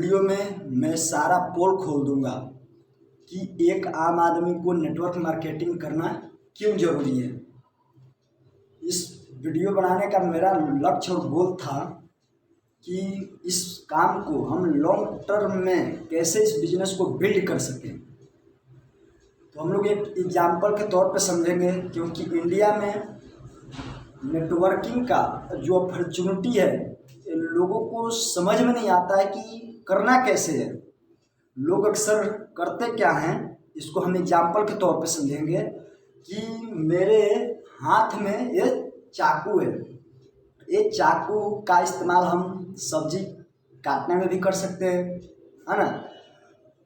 Video में मैं सारा पोल खोल दूंगा कि एक आम आदमी को नेटवर्क मार्केटिंग करना क्यों ज़रूरी है। इस वीडियो बनाने का मेरा लक्ष्य और गोल था कि इस काम को हम लॉन्ग टर्म में कैसे इस बिजनेस को बिल्ड कर सकें। तो हम लोग एक एग्जाम्पल के तौर पर समझेंगे, क्योंकि इंडिया में नेटवर्किंग का जो अपॉर्चुनिटी है लोगों को समझ में नहीं आता है कि करना कैसे है। लोग अक्सर करते क्या हैं, इसको हम एग्जाम्पल के तौर पे समझेंगे कि मेरे हाथ में ये चाकू है। ये चाकू का इस्तेमाल हम सब्जी काटने में भी कर सकते हैं, है ना।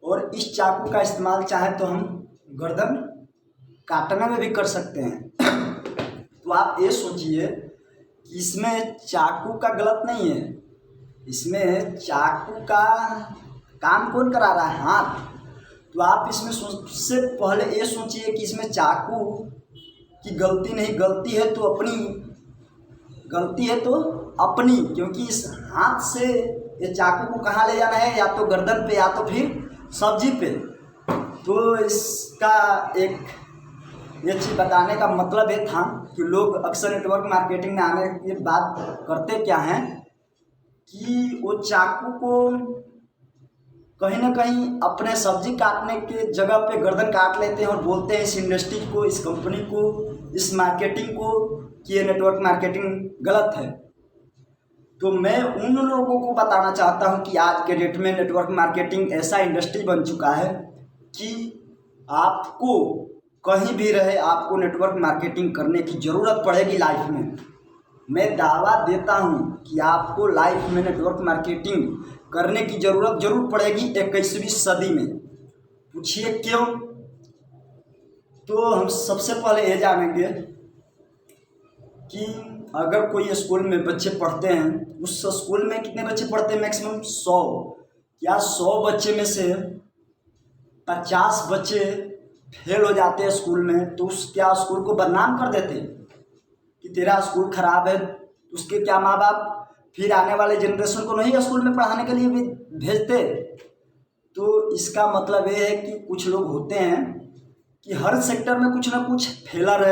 और इस चाकू का इस्तेमाल चाहे तो हम गर्दन काटने में भी कर सकते हैं। तो आप ये सोचिए कि इसमें चाकू का गलत नहीं है, इसमें चाकू का काम कौन करा रहा है? हाथ। तो आप इसमें सबसे पहले ये सोचिए कि इसमें चाकू की गलती नहीं, गलती है तो अपनी, क्योंकि इस हाथ से ये चाकू को कहाँ ले जाना है, या तो गर्दन पे या तो फिर सब्जी पे। तो इसका एक ये चीज़ बताने का मतलब ये था कि लोग अक्सर नेटवर्क मार्केटिंग में आने के बाद करते क्या हैं कि वो चाकू को कहीं ना कहीं अपने सब्जी काटने के जगह पे गर्दन काट लेते हैं और बोलते हैं इस इंडस्ट्री को, इस कंपनी को, इस मार्केटिंग को कि ये नेटवर्क मार्केटिंग गलत है। तो मैं उन लोगों को बताना चाहता हूं कि आज के डेट में नेटवर्क मार्केटिंग ऐसा इंडस्ट्री बन चुका है कि आपको कहीं भी रहे आपको नेटवर्क मार्केटिंग करने की ज़रूरत पड़ेगी लाइफ में। मैं दावा देता हूं कि आपको लाइफ में नेटवर्क मार्केटिंग करने की ज़रूरत जरूर पड़ेगी 21वीं सदी में। पूछिए क्यों? तो हम सबसे पहले ये जानेंगे कि अगर कोई स्कूल में बच्चे पढ़ते हैं, उस स्कूल में कितने बच्चे पढ़ते हैं? मैक्सिमम 100। या 100 बच्चे में से 50 बच्चे फेल हो जाते हैं स्कूल में, तो उस क्या स्कूल को बदनाम कर देते कि तेरा स्कूल खराब है। उसके क्या माँ बाप फिर आने वाले जनरेशन को नहीं स्कूल में पढ़ाने के लिए भी भेजते। तो इसका मतलब ये है कि कुछ लोग होते हैं कि हर सेक्टर में कुछ ना कुछ फेलियर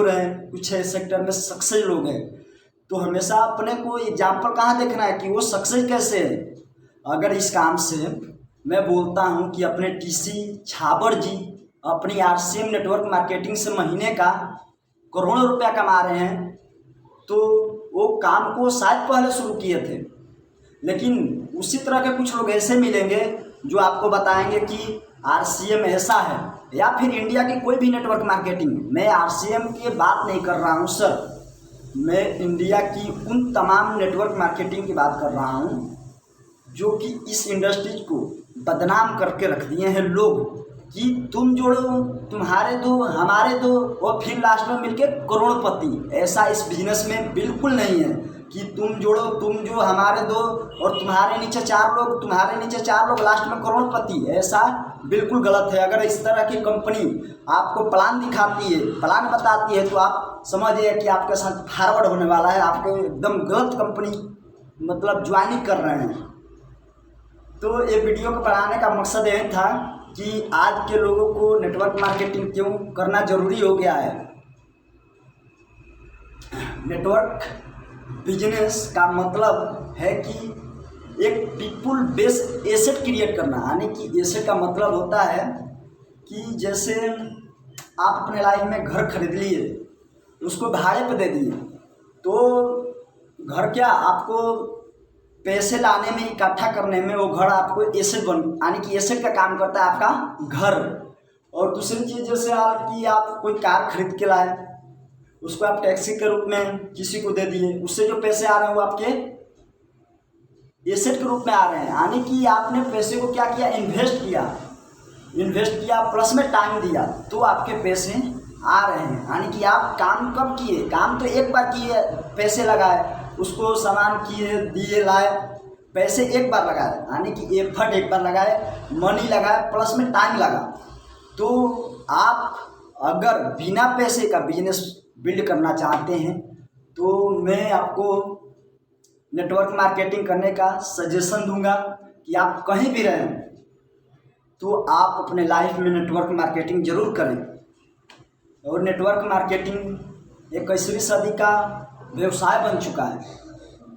है, कुछ सेक्टर में सक्सेस लोग हैं। तो हमेशा अपने को एग्जाम्पल कहाँ देखना है कि वो सक्सेस कैसे है। अगर इस काम से मैं बोलता हूँ कि अपने टीसी छाबर जी अपनी RCM नेटवर्क मार्केटिंग से महीने का करोड़ों रुपया कमा रहे हैं, तो वो काम को शायद पहले शुरू किए थे। लेकिन उसी तरह के कुछ लोग ऐसे मिलेंगे जो आपको बताएंगे कि RCM ऐसा है, या फिर इंडिया की कोई भी नेटवर्क मार्केटिंग। मैं RCM की बात नहीं कर रहा हूँ सर, मैं इंडिया की उन तमाम नेटवर्क मार्केटिंग की बात कर रहा हूँ जो कि इस इंडस्ट्री को बदनाम करके रख दिए हैं लोग कि तुम जोड़ो, तुम्हारे दो, हमारे दो, और फिर लास्ट में मिलके करोड़पति। ऐसा इस बिजनेस में बिल्कुल नहीं है कि तुम जोड़ो, तुम जो, हमारे दो, और तुम्हारे नीचे 4 लोग, तुम्हारे नीचे 4 लोग, लास्ट में करोड़पति। ऐसा बिल्कुल गलत है। अगर इस तरह की कंपनी आपको प्लान दिखाती है, प्लान बताती है, तो आप समझिए कि आपके साथ फॉरवर्ड होने वाला है, आपको एकदम गलत कंपनी मतलब ज्वाइनिंग कर रहे हैं। तो ये वीडियो को बनाने का मकसद यह था कि आज के लोगों को नेटवर्क मार्केटिंग क्यों करना जरूरी हो गया है। नेटवर्क बिजनेस का मतलब है कि एक पीपुल बेस्ड एसेट क्रिएट करना। यानी कि एसेट का मतलब होता है कि जैसे आप अपने लाइफ में घर खरीद लिए, उसको भाड़े पे दे दिए, तो घर क्या आपको पैसे लाने में, इकट्ठा करने में वो घर आपको एसेट यानी कि एसेट का काम करता है आपका घर। और दूसरी चीज़ जैसे कि आप कोई कार खरीद के लाए, उसको आप टैक्सी के रूप में किसी को दे दिए, उससे जो पैसे आ रहे हैं वो आपके एसेट के रूप में आ रहे हैं। यानी कि आपने पैसे को क्या किया? इन्वेस्ट किया प्लस में टाइम दिया, तो आपके पैसे आ रहे हैं। यानी कि आप काम कब किए? काम तो एक बार किए, पैसे लगाए, उसको सामान किए, दिए, लाए, पैसे एक बार लगाए, यानी कि एफर्ट एक बार लगाए, मनी लगाए, प्लस में टाइम लगा। तो आप अगर बिना पैसे का बिजनेस बिल्ड करना चाहते हैं तो मैं आपको नेटवर्क मार्केटिंग करने का सजेशन दूंगा कि आप कहीं भी रहें तो आप अपने लाइफ में नेटवर्क मार्केटिंग जरूर करें। और नेटवर्क मार्केटिंग 21वीं सदी का व्यवसाय बन चुका है।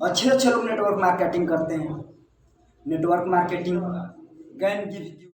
अच्छे अच्छे लोग नेटवर्क मार्केटिंग करते हैं। Network marketing can give you